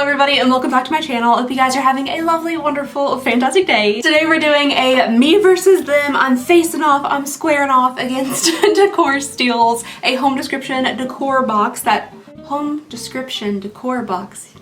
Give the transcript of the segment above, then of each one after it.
everybody and welcome back to my channel. I hope you guys are having a lovely, wonderful, fantastic day. Today we're doing a me versus them. I'm facing off, I'm squaring off against Decor Steals, a home description decor box. That home description decor box.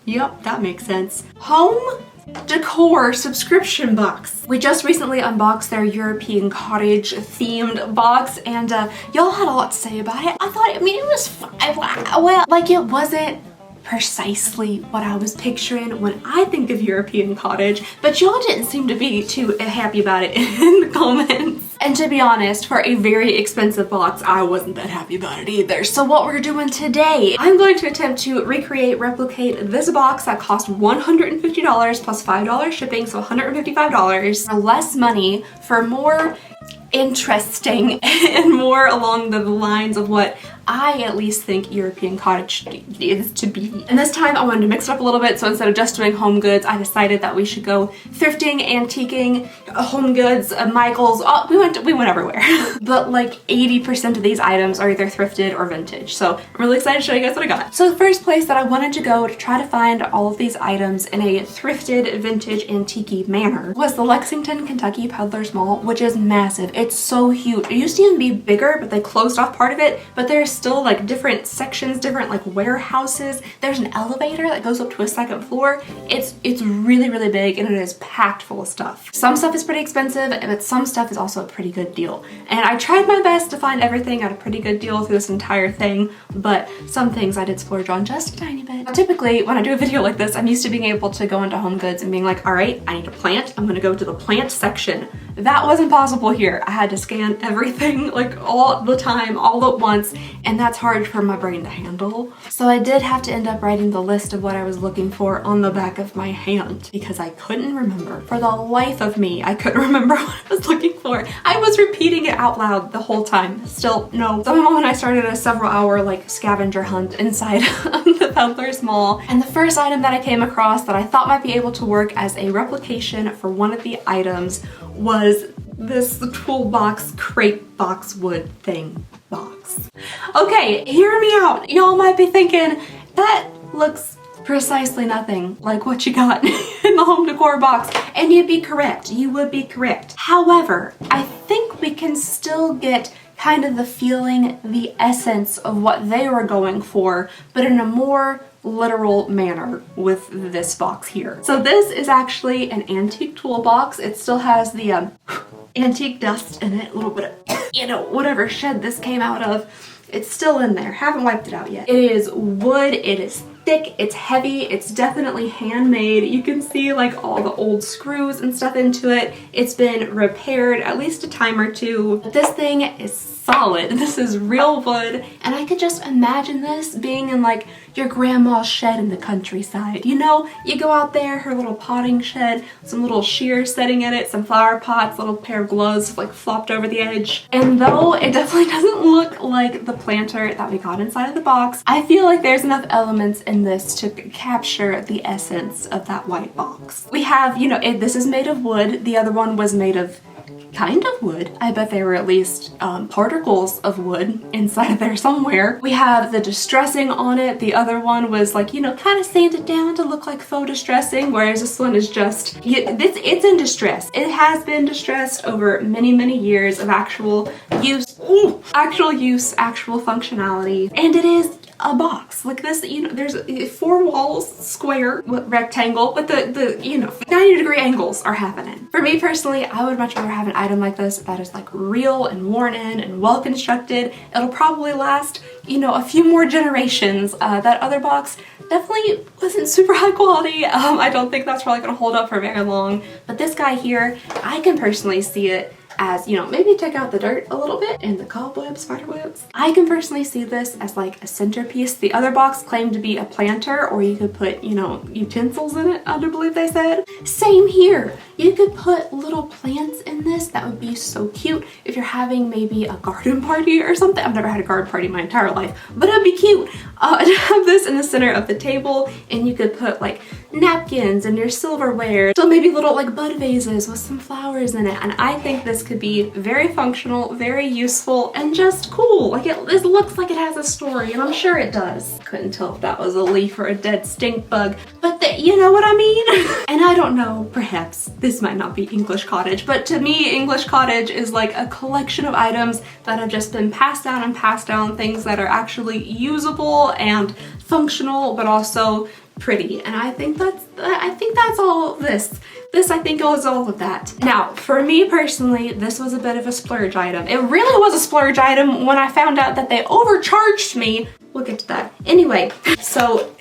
Yep, that makes sense. Home decor subscription box. We just recently unboxed their European cottage themed box and y'all had a lot to say about it. It was fine. Well, like it wasn't precisely what I was picturing when I think of European cottage, but y'all didn't seem to be too happy about it in the comments. And to be honest, for a very expensive box, I wasn't that happy about it either. So what we're doing today, I'm going to attempt to replicate this box that cost $150 plus $5 shipping, so $155 for less money, for more interesting and more along the lines of what I at least think European cottage is to be. And this time I wanted to mix it up a little bit, so instead of just doing home goods, I decided that we should go thrifting, antiquing, home goods, Michael's, we went everywhere. But like 80% of these items are either thrifted or vintage, so I'm really excited to show you guys what I got. So the first place that I wanted to go to try to find all of these items in a thrifted, vintage, antique manner was the Lexington, Kentucky Peddler's Mall, which is massive. It's so huge. It used to even be bigger, but they closed off part of it, but there's still like different sections, different like warehouses. There's an elevator that goes up to a second floor. It's really, really big and it is packed full of stuff. Some stuff is pretty expensive, but some stuff is also a pretty good deal. And I tried my best to find everything at a pretty good deal through this entire thing, but some things I did splurge on just a tiny bit. Now, typically, when I do a video like this, I'm used to being able to go into home goods and being like, all right, I need a plant. I'm gonna go to the plant section. That wasn't possible here. I had to scan everything like all the time, all at once, and that's hard for my brain to handle. So I did have to end up writing the list of what I was looking for on the back of my hand because I couldn't remember. For the life of me, I couldn't remember what I was looking for. I was repeating it out loud the whole time. Still, no. So my mom and I started a several-hour like scavenger hunt inside of the Peddler's Mall. And the first item that I came across that I thought might be able to work as a replication for one of the items was this toolbox crepe boxwood thing box. Okay, hear me out. Y'all might be thinking, that looks precisely nothing like what you got in the home decor box. And you'd be correct. You would be correct. However, I think we can still get kind of the feeling, the essence of what they were going for, but in a more literal manner with this box here. So this is actually an antique toolbox. It still has the antique dust in it, a little bit of, whatever shed this came out of. It's still in there. Haven't wiped it out yet. It is wood, it is thick, it's heavy, it's definitely handmade. You can see like all the old screws and stuff into it. It's been repaired at least a time or two. But this thing is solid. This is real wood, and I could just imagine this being in like your grandma's shed in the countryside. You know, you go out there, her little potting shed, some little shears setting in it, some flower pots, little pair of gloves like flopped over the edge. And though it definitely doesn't look like the planter that we got inside of the box, I feel like there's enough elements in this to capture the essence of that white box. We have, this is made of wood. The other one was made of kind of wood. I bet there were at least particles of wood inside of there somewhere. We have the distressing on it. The other one was like, kind of sanded down to look like faux distressing, whereas this one is just, it's in distress. It has been distressed over many, many years of actual use, actual functionality. And it is a box like this, there's 4 walls, square, rectangle, but the 90-degree angles are happening. For me personally, I would much rather have an item like this that is like real and worn in and well constructed. It'll probably last, a few more generations. That other box definitely wasn't super high quality. I don't think that's probably gonna hold up for very long. But this guy here, I can personally see it as, maybe take out the dirt a little bit and the cobwebs, spider webs. I can personally see this as like a centerpiece. The other box claimed to be a planter, or you could put, utensils in it, I do believe they said. Same here. You could put little plants in this. That would be so cute if you're having maybe a garden party or something. I've never had a garden party in my entire life, but it'd be cute to have this in the center of the table, and you could put like napkins and your silverware. So maybe little like bud vases with some flowers in it. And I think this could be very functional, very useful, and just cool. Like it looks like it has a story, and I'm sure it does. Couldn't tell if that was a leaf or a dead stink bug, but you know what I mean? And I don't know, perhaps this might not be English cottage, but to me, English cottage is like a collection of items that have just been passed down, things that are actually usable and functional, but also pretty. And I think that's all of this. I think it was all of that. Now, for me personally, this was a bit of a splurge item. It really was a splurge item when I found out that they overcharged me. We'll get to that. Anyway, so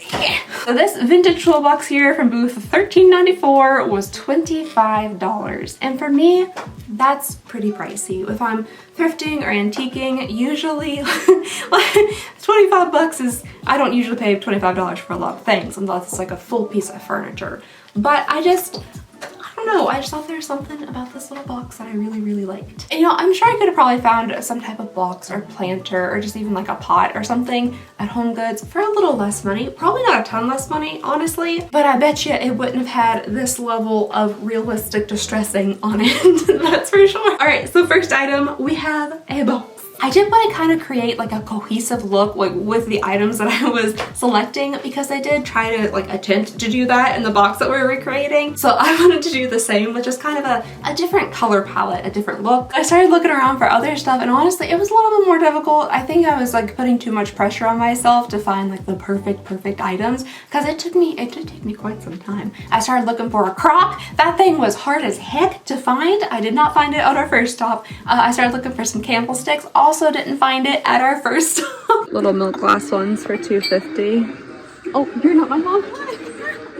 this vintage toolbox here from booth 1394 was $25. And for me, that's pretty pricey. If I'm thrifting or antiquing, usually like 25 bucks is, I don't usually pay $25 for a lot of things unless it's like a full piece of furniture. But I don't know, I just thought there was something about this little box that I really liked. And, you know, I'm sure I could have probably found some type of box or planter or just even like a pot or something at Home Goods for a little less money. Probably not a ton less money, honestly, but I bet you it wouldn't have had this level of realistic distressing on it. That's for sure. All right, so first item, we have a box. I did want to kind of create like a cohesive look with the items that I was selecting, because I did try to like attempt to do that in the box that we were recreating. So I wanted to do the same with just kind of a different color palette, a different look. I started looking around for other stuff, and honestly, it was a little bit more difficult. I think I was like putting too much pressure on myself to find like the perfect items, because it did take me quite some time. I started looking for a crock. That thing was hard as heck to find. I did not find it at our first stop. I started looking for some candlesticks. Also didn't find it at our first stop. Little milk glass ones for $2.50. Oh, you're not my mom.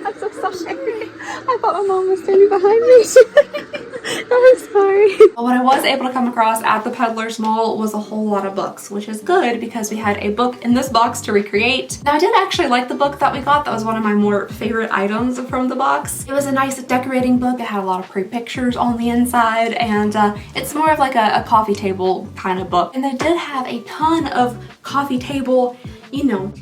I'm so sorry. I thought my mom was standing behind me. I'm sorry. What I was able to come across at the Peddler's Mall was a whole lot of books, which is good because we had a book in this box to recreate. Now, I did actually like the book that we got. That was one of my more favorite items from the box. It was a nice decorating book. It had a lot of pretty pictures on the inside, and it's more of like a coffee table kind of book. And they did have a ton of coffee table, you know,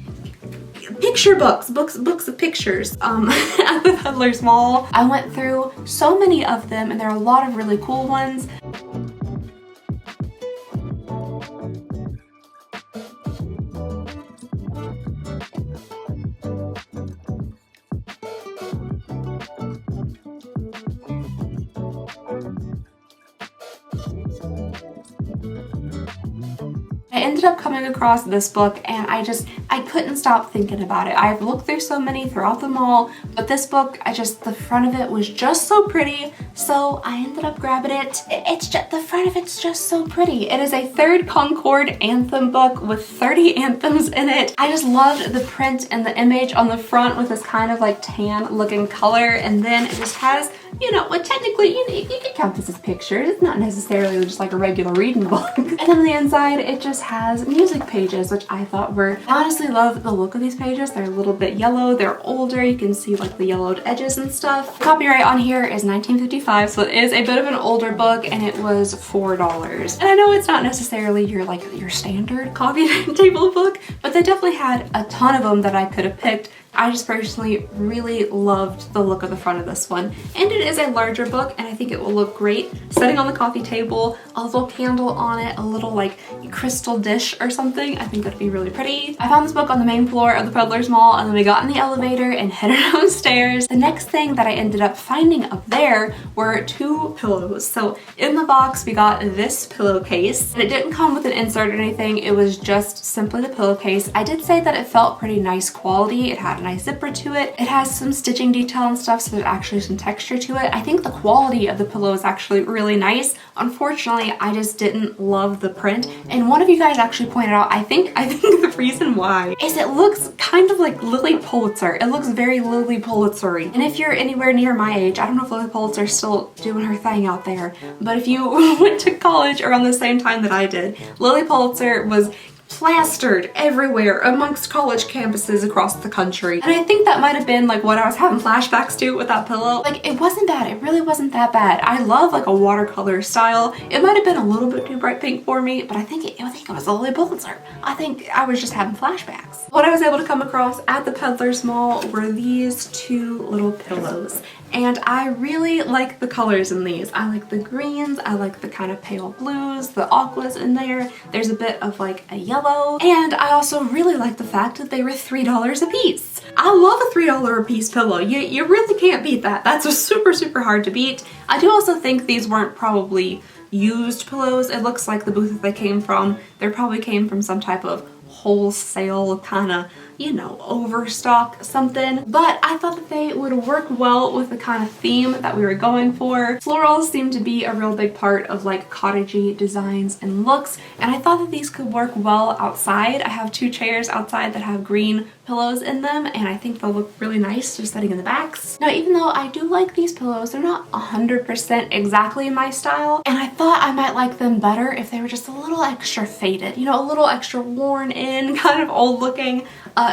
picture books of pictures at the Peddler's Mall. I went through so many of them, and there are a lot of really cool ones. I ended up coming across this book, and I couldn't stop thinking about it. I've looked through so many throughout the mall, but this book, the front of it was just so pretty, so I ended up grabbing it. The front of it's just so pretty. It is a Third Concord anthem book with 30 anthems in it. I just loved the print and the image on the front with this kind of like tan looking color, and then it just has, you know, well, technically you can count this as pictures. It's not necessarily just like a regular reading book. And then on the inside, it just has music pages, which I thought were, I honestly love the look of these pages. They're a little bit yellow, they're older, you can see like the yellowed edges and stuff. Copyright on here is 1955, so it is a bit of an older book, and it was $4. And I know it's not necessarily your standard coffee table book, but they definitely had a ton of them that I could have picked. I just personally really loved the look of the front of this one. And it is a larger book, and I think it will look great sitting on the coffee table, a little candle on it, a little like crystal dish or something. I think that'd be really pretty. I found this book on the main floor of the Peddler's Mall, and then we got in the elevator and headed downstairs. The next thing that I ended up finding up there were 2 pillows. So in the box, we got this pillowcase, and it didn't come with an insert or anything. It was just simply the pillowcase. I did say that it felt pretty nice quality. It had a nice zipper to it. It has some stitching detail and stuff, so there's actually some texture to it. I think the quality of the pillow is actually really nice. Unfortunately, I just didn't love the print. And one of you guys actually pointed out, I think the reason why is it looks kind of like Lily Pulitzer. It looks very Lily Pulitzer-y. And if you're anywhere near my age, I don't know if Lily Pulitzer's still doing her thing out there, but if you went to college around the same time that I did, Lily Pulitzer was plastered everywhere amongst college campuses across the country. And I think that might have been like what I was having flashbacks to with that pillow. Like, it wasn't bad. It really wasn't that bad. I love like a watercolor style. It might have been a little bit too bright pink for me, but I think it was a Lily Pulitzer. I think I was just having flashbacks. What I was able to come across at the Peddler's Mall were these two little pillows. And I really like the colors in these. I like the greens, I like the kind of pale blues, the aquas in there. There's a bit of like a yellow. And I also really like the fact that they were $3 a piece. I love a $3 a piece pillow. You really can't beat that. That's a super, super hard to beat. I do also think these weren't probably used pillows. It looks like the booth that they came from, they probably came from some type of wholesale kind of, you know, overstock something, but I thought that they would work well with the kind of theme that we were going for. Florals seem to be a real big part of like cottagey designs and looks, and I thought that these could work well outside. I have two chairs outside that have green pillows in them, and I think they'll look really nice just sitting in the backs. Now, even though I do like these pillows, they're not 100% exactly my style, and I thought I might like them better if they were just a little extra faded, you know, a little extra worn in, kind of old looking.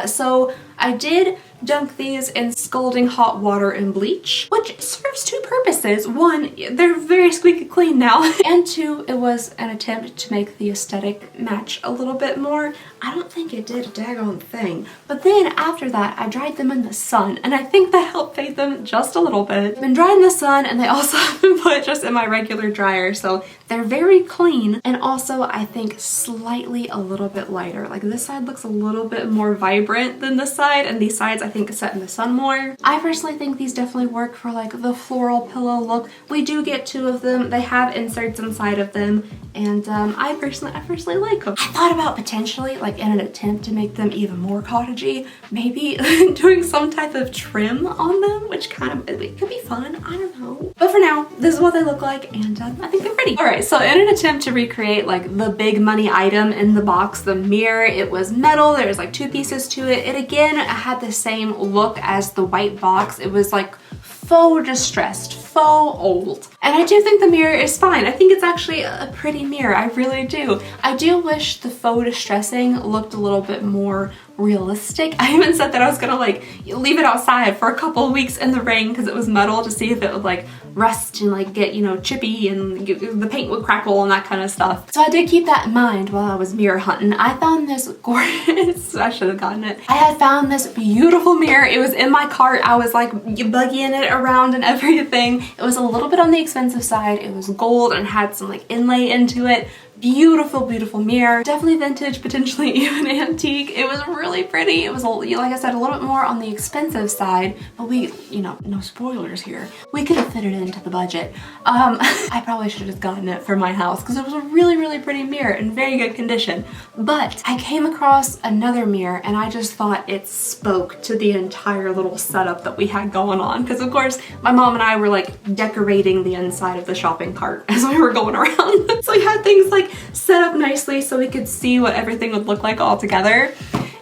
So I did dunk these in scalding hot water and bleach, which serves two purposes. One, they're very squeaky clean now, and two, it was an attempt to make the aesthetic match a little bit more. I don't think it did a daggone thing. But then after that, I dried them in the sun, and I think that helped fade them just a little bit. They've been dried in the sun, and they also have been put just in my regular dryer, so they're very clean, and also I think slightly a little bit lighter. Like, this side looks a little bit more vibrant than this side, and these sides I think set in the sun more. I personally think these definitely work for like the floral pillow look. We do get two of them. They have inserts inside of them, and I personally like them. I thought about potentially, like in an attempt to make them even more cottagey, maybe doing some type of trim on them, which kind of, it could be fun. I don't know. But for now, this is what they look like, and I think they're pretty. All right, so in an attempt to recreate like the big money item in the box, the mirror, it was metal. There was like two pieces to it. It again had the same look as the white box. It was like faux distressed, faux old. And I do think the mirror is fine. I think it's actually a pretty mirror. I really do. I do wish the faux distressing looked a little bit more realistic. I even said that I was gonna like leave it outside for a couple of weeks in the rain because it was metal, to see if it would like rust and like get, you know, chippy and the paint would crackle and that kind of stuff. So I did keep that in mind while I was mirror hunting. I found this gorgeous, I should have gotten it. I had found this beautiful mirror. It was in my cart. I was like buggying it around and everything. It was a little bit on the expensive side. It was gold and had some like inlay into it. Beautiful, beautiful mirror. Definitely vintage, potentially even antique. It was really pretty. It was, like I said, a little bit more on the expensive side, but we, you know, no spoilers here. We could have fitted it into the budget. I probably should have just gotten it for my house because it was a really, really pretty mirror in very good condition. But I came across another mirror and I just thought it spoke to the entire little setup that we had going on. Because of course, my mom and I were like decorating the inside of the shopping cart as we were going around. So we had things like set up nicely so we could see what everything would look like all together.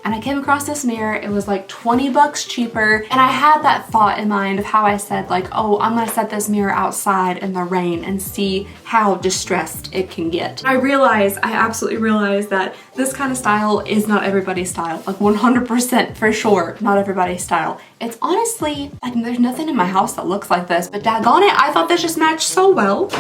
And I came across this mirror. It was like 20 bucks cheaper. And I had that thought in mind of how I said like, oh, I'm gonna set this mirror outside in the rain and see how distressed it can get. I absolutely realized that this kind of style is not everybody's style. Like 100% for sure, not everybody's style. It's honestly, like there's nothing in my house that looks like this, but daggone it, I thought this just matched so well.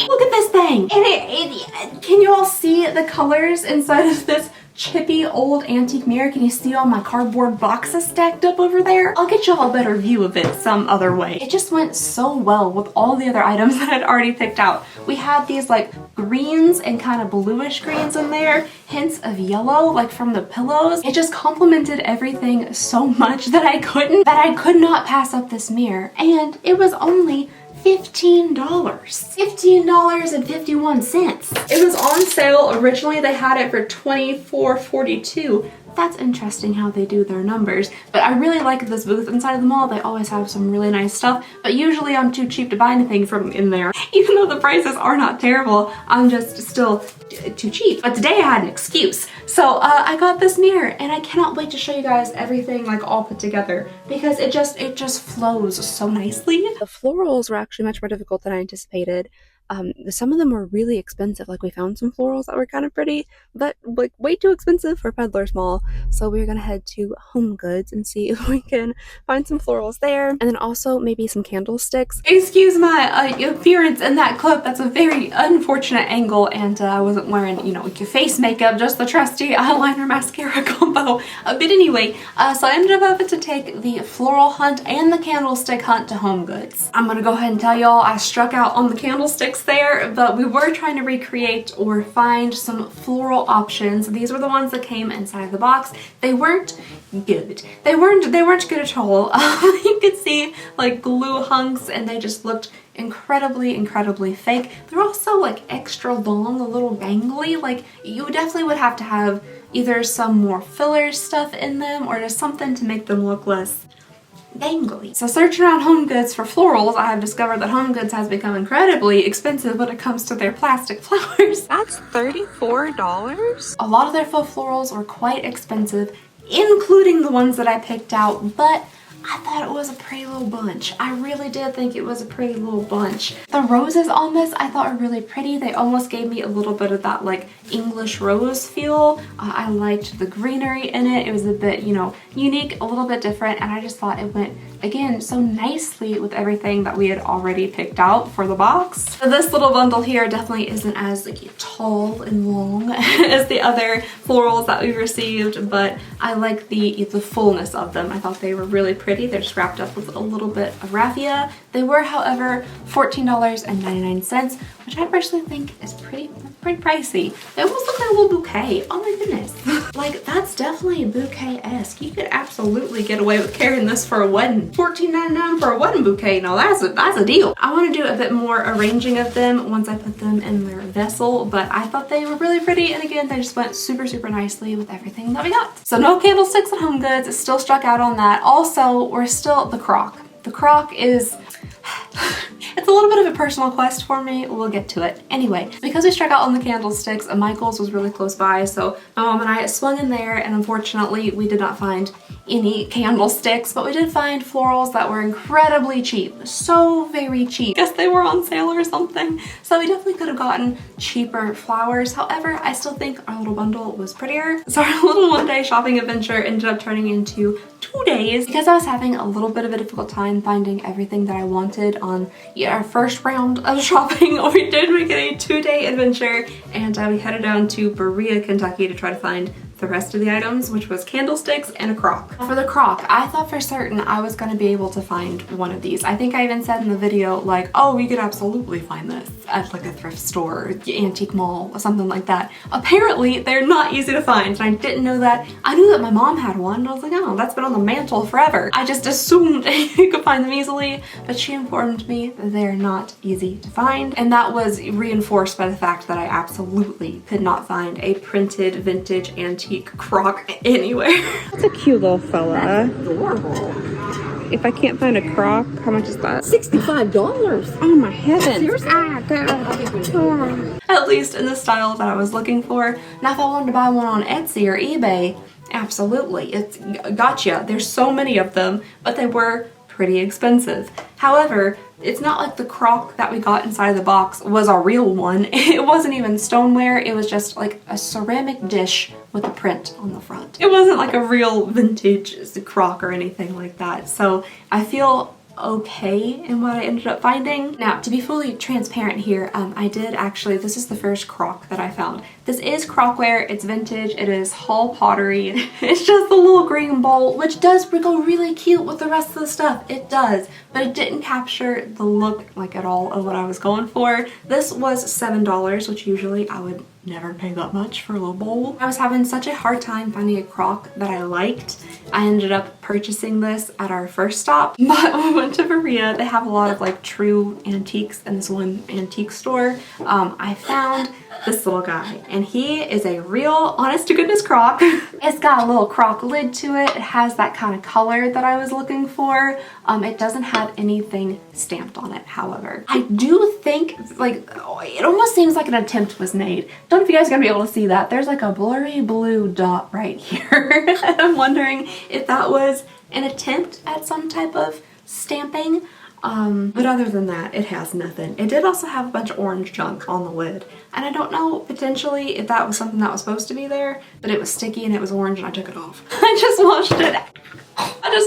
Look at this thing. Can you all see the colors inside of this chippy old antique mirror? Can you see all my cardboard boxes stacked up over there? I'll get y'all a better view of it some other way. It just went so well with all the other items that I'd already picked out. We had these like greens and kind of bluish greens in there, hints of yellow like from the pillows. It just complemented everything so much that I could not pass up this mirror. And it was only $15. $15.51. It was on sale. Originally they had it for $24.42. That's interesting how they do their numbers. But I really like this booth inside of the mall. They always have some really nice stuff, but usually I'm too cheap to buy anything from in there. Even though the prices are not terrible, I'm just still too cheap. But today I had an excuse. So I got this mirror and I cannot wait to show you guys everything like all put together because it just flows so nicely. The florals were actually much more difficult than I anticipated. Some of them were really expensive. Like we found some florals that were kind of pretty, but like way too expensive for Peddler's Mall. So we're gonna head to Home Goods and see if we can find some florals there, and then also maybe some candlesticks. Excuse my appearance in that clip. That's a very unfortunate angle, and I wasn't wearing, you know, like your face makeup, just the trusty eyeliner mascara combo. But anyway, so I ended up having to take the floral hunt and the candlestick hunt to Home Goods. I'm gonna go ahead and tell y'all I struck out on the candlesticks there, but we were trying to recreate or find some floral options. These were the ones that came inside the box. They weren't good. They weren't good at all. You could see like glue hunks, and they just looked incredibly fake. They're also like extra long, a little gangly. Like you definitely would have to have either some more filler stuff in them or just something to make them look less dangly. So searching around Home Goods for florals, I have discovered that Home Goods has become incredibly expensive when it comes to their plastic flowers. That's $34? A lot of their faux florals were quite expensive, including the ones that I picked out, but I thought it was a pretty little bunch. I really did think it was a pretty little bunch. The roses on this I thought were really pretty. They almost gave me a little bit of that like English rose feel. I liked the greenery in it. It was a bit, you know, unique, a little bit different, and I just thought it went, again, so nicely with everything that we had already picked out for the box. So this little bundle here definitely isn't as like tall and long as the other florals that we received, but I like the fullness of them. I thought they were really pretty. They're just wrapped up with a little bit of raffia. They were, however, $14.99, which I personally think is pretty pricey. They almost look like a little bouquet. Oh my goodness. Like, that's definitely bouquet-esque. You could absolutely get away with carrying this for a wedding. $14.99 for a wedding bouquet. Now that's a deal. I want to do a bit more arranging of them once I put them in their vessel, but I thought they were really pretty, and again, they just went super nicely with everything that we got. So no candlesticks at Home Goods. Still struck out on that. Also, we're still the crock. The crock is it's a little bit of a personal quest for me. We'll get to it. Anyway, because we struck out on the candlesticks, Michael's was really close by, so my mom and I swung in there, and unfortunately we did not find any candlesticks, but we did find florals that were incredibly cheap. So very cheap. Guess they were on sale or something. So we definitely could have gotten cheaper flowers. However, I still think our little bundle was prettier. So our little one-day shopping adventure ended up turning into 2 days because I was having a little bit of a difficult time finding everything that I wanted on our first round of shopping. We did make it a 2-day adventure, and we headed down to Berea, Kentucky to try to find the rest of the items, which was candlesticks and a crock. For the crock, I thought for certain I was going to be able to find one of these. I think I even said in the video like, oh, we could absolutely find this at like a thrift store, or antique mall, or something like that. Apparently they're not easy to find, and I didn't know that. I knew that my mom had one, and I was like, oh, that's been on the mantle forever. I just assumed you could find them easily, but she informed me that they're not easy to find, and that was reinforced by the fact that I absolutely could not find a printed vintage antique crock anywhere. That's a cute little fella. That's adorable. If I can't find a crock, how much is that? $65. Oh my heavens. Seriously? At least in the style that I was looking for. Now if I wanted to buy one on Etsy or eBay, absolutely. It's gotcha. There's so many of them, but they were pretty expensive. However, it's not like the crock that we got inside the box was a real one. It wasn't even stoneware. It was just like a ceramic dish with a print on the front. It wasn't like a real vintage crock or anything like that. So I feel okay in what I ended up finding. Now, to be fully transparent here, I did actually, this is the first crock that I found. This is crockware, it's vintage, it is Hall pottery. It's just a little green bowl, which does go really cute with the rest of the stuff. It does, but it didn't capture the look like at all of what I was going for. This was $7, which usually I would never pay that much for a little bowl. I was having such a hard time finding a crock that I liked. I ended up purchasing this at our first stop, but when we went to Berea, they have a lot of like true antiques in this one antique store. I found this little guy, and he is a real honest to goodness crock. It's got a little crock lid to it. It has that kind of color that I was looking for. It doesn't have anything stamped on it, however. I do think like, it almost seems like an attempt was made. Don't know if you guys are gonna be able to see that. There's like a blurry blue dot right here. And I'm wondering if that was an attempt at some type of stamping. But other than that, it has nothing. It did also have a bunch of orange junk on the lid. And I don't know, potentially, if that was something that was supposed to be there, but it was sticky and it was orange and I took it off. I just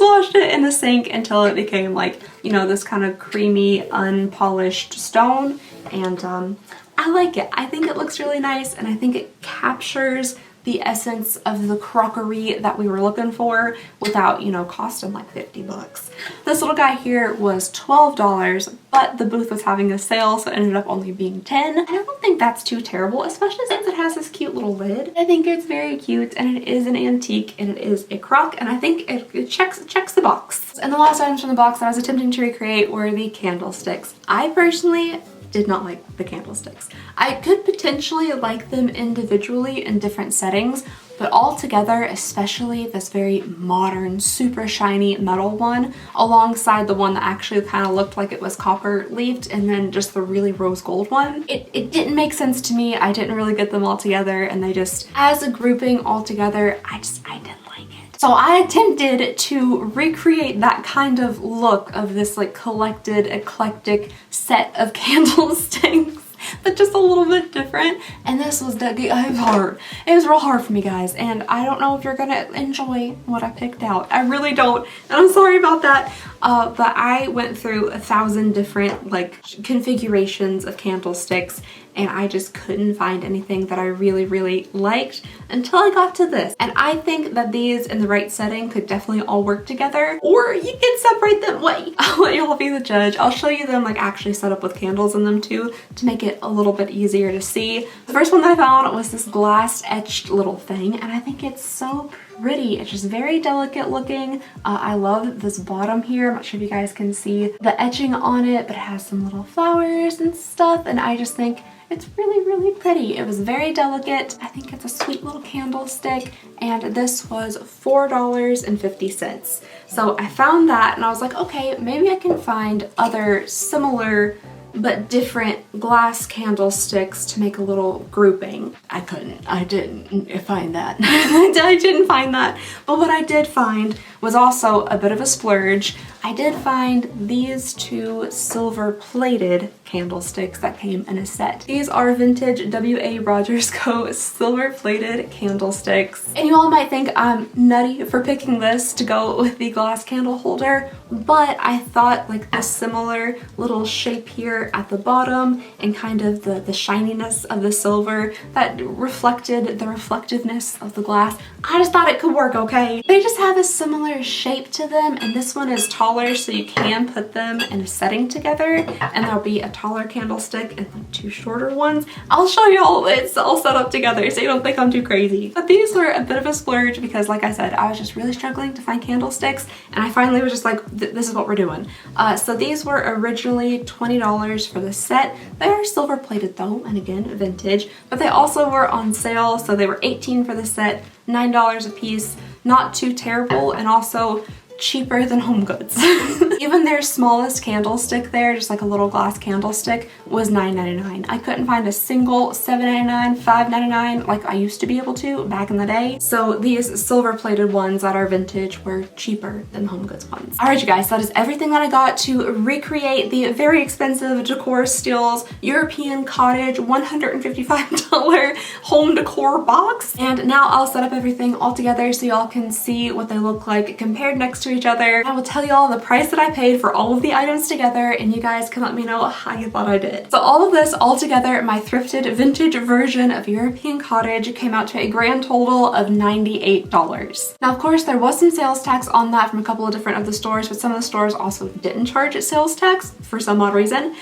washed it in the sink until it became like, you know, this kind of creamy, unpolished stone. And I like it. I think it looks really nice, and I think it captures the essence of the crockery that we were looking for without, you know, costing like 50 bucks. This little guy here was $12, but the booth was having a sale, so it ended up only being 10. And I don't think that's too terrible, especially since it has this cute little lid. I think it's very cute, and it is an antique, and it is a crock, and I think it checks the box. And the last items from the box that I was attempting to recreate were the candlesticks. I personally did not like the candlesticks. I could potentially like them individually in different settings, but all together, especially this very modern, super shiny metal one, alongside the one that actually kind of looked like it was copper leafed, and then just the really rose gold one, it didn't make sense to me. I didn't really get them all together, and they just, as a grouping all together, I didn't like it. So I attempted to recreate that kind of look of this like collected, eclectic set of candlesticks, but just a little bit different. And this was hard. It was real hard for me, guys, and I don't know if you're gonna enjoy what I picked out. I really don't, and I'm sorry about that. But I went through 1,000 different like configurations of candlesticks, and I just couldn't find anything that I really liked until I got to this. And I think that these in the right setting could definitely all work together, or you can separate them. I'll let y'all be the judge. I'll show you them like actually set up with candles in them too, to make it a little bit easier to see. The first one that I found was this glass etched little thing, and I think it's so pretty. It's just very delicate looking. I love this bottom here. I'm not sure if you guys can see the etching on it, but it has some little flowers and stuff, and I just think it's really pretty. It was very delicate. I think it's a sweet little candlestick, and this was $4.50. So I found that, and I was like, okay, maybe I can find other similar but different glass candlesticks to make a little grouping. I didn't find that. I didn't find that. But what I did find was also a bit of a splurge. I did find these two silver plated candlesticks that came in a set. These are vintage W.A. Rogers Co. silver plated candlesticks. And you all might think I'm nutty for picking this to go with the glass candle holder, but I thought like this similar little shape here at the bottom and kind of the shininess of the silver that reflected the reflectiveness of the glass, I just thought it could work, okay? They just have a similar shape to them, and this one is taller, so you can put them in a setting together, and there'll be a taller candlestick and like two shorter ones. I'll show y'all, it's all set up together so you don't think I'm too crazy. But these were a bit of a splurge because, like I said, I was just really struggling to find candlesticks, and I finally was just like, this is what we're doing. So these were originally $20 for the set. They are silver plated though, and again, vintage, but they also were on sale, so they were $18 for the set, $9 a piece. Not too terrible, and also cheaper than Home Goods. Even their smallest candlestick there, just like a little glass candlestick, was $9.99. I couldn't find a single $7.99, $5.99 like I used to be able to back in the day. So these silver plated ones that are vintage were cheaper than Home Goods ones. All right, you guys, that is everything that I got to recreate the very expensive Decor Steals European Cottage $155 home decor box. And now I'll set up everything all together so y'all can see what they look like compared next to each other. I will tell y'all the price that I paid for all of the items together, and you guys can let me know how you thought I did. So all of this all together, my thrifted vintage version of European Cottage came out to a grand total of $98. Now, of course, there was some sales tax on that from a couple of different of the stores, but some of the stores also didn't charge sales tax for some odd reason.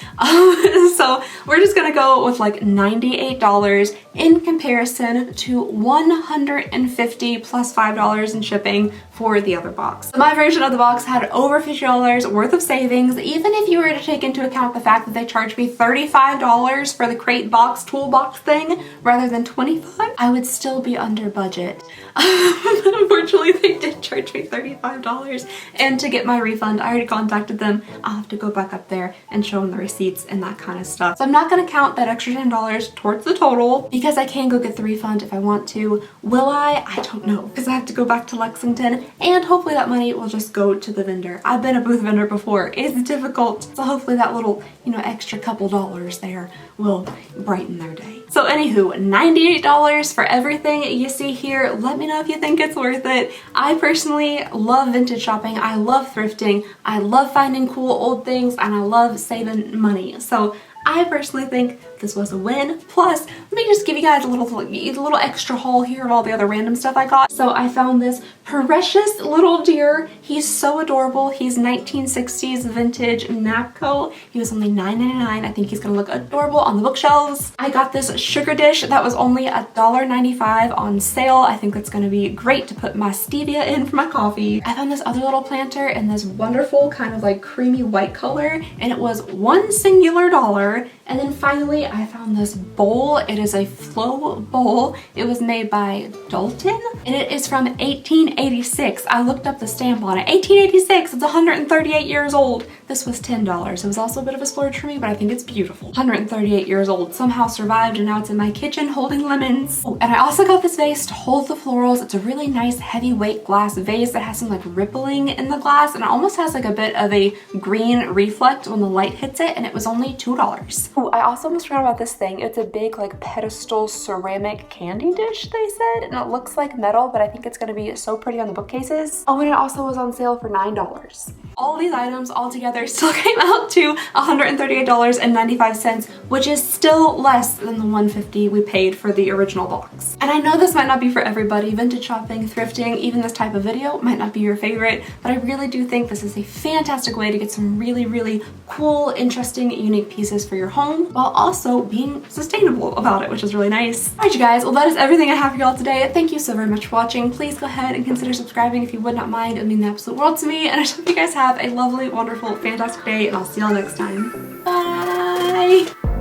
So we're just gonna go with like $98 in comparison to $150 plus $5 in shipping for the other box. So my version of the box had over $50 worth of savings, even if you were to take into account the fact that they charged me $35 for the crate box toolbox thing rather than $25. I would still be under budget. But unfortunately they did charge me $35, and to get my refund, I already contacted them. I'll have to go back up there and show them the receipts and that kind of stuff. So I'm not gonna count that extra $10 towards the total because I can go get the refund if I want to. Will I? I don't know, because I have to go back to Lexington, and hopefully that money will just go to the vendor. I've been a booth vendor before is difficult. So hopefully that little, you know, extra couple dollars there will brighten their day. So anywho, $98 for everything you see here. Let me know if you think it's worth it. I personally love vintage shopping. I love thrifting. I love finding cool old things, and I love saving money. So I personally think this was a win. Plus, let me just give you guys a little extra haul here of all the other random stuff I got. So I found this precious little deer. He's so adorable. He's 1960s vintage Napco. He was only $9.99. I think he's gonna look adorable on the bookshelves. I got this sugar dish that was only $1.95 on sale. I think that's gonna be great to put my stevia in for my coffee. I found this other little planter in this wonderful kind of like creamy white color, and it was $1 singular dollar. And then finally, I found this bowl. It is a flow bowl. It was made by Dalton, and it is from 1886. I looked up the stamp on it. 1886, it's 138 years old. This was $10. It was also a bit of a splurge for me, but I think it's beautiful. 138 years old, somehow survived, and now it's in my kitchen holding lemons. Oh, and I also got this vase to hold the florals. It's a really nice heavyweight glass vase that has some like rippling in the glass, and it almost has like a bit of a green reflect when the light hits it, and it was only $2. Oh, I also almost forgot about this thing. It's a big like pedestal ceramic candy dish, they said, and it looks like metal, but I think it's gonna be so pretty on the bookcases. Oh, and it also was on sale for $9. All these items all together still came out to $138.95, which is still less than the $150 we paid for the original box. And I know this might not be for everybody. Vintage shopping, thrifting, even this type of video might not be your favorite, but I really do think this is a fantastic way to get some really, really cool, interesting, unique pieces for your home while also being sustainable about it, which is really nice. All right, you guys, well, that is everything I have for y'all today. Thank you so very much for watching. Please go ahead and consider subscribing if you would not mind. It would mean the absolute world to me, and I hope you guys have a lovely, wonderful, fantastic day, and I'll see y'all next time. Bye!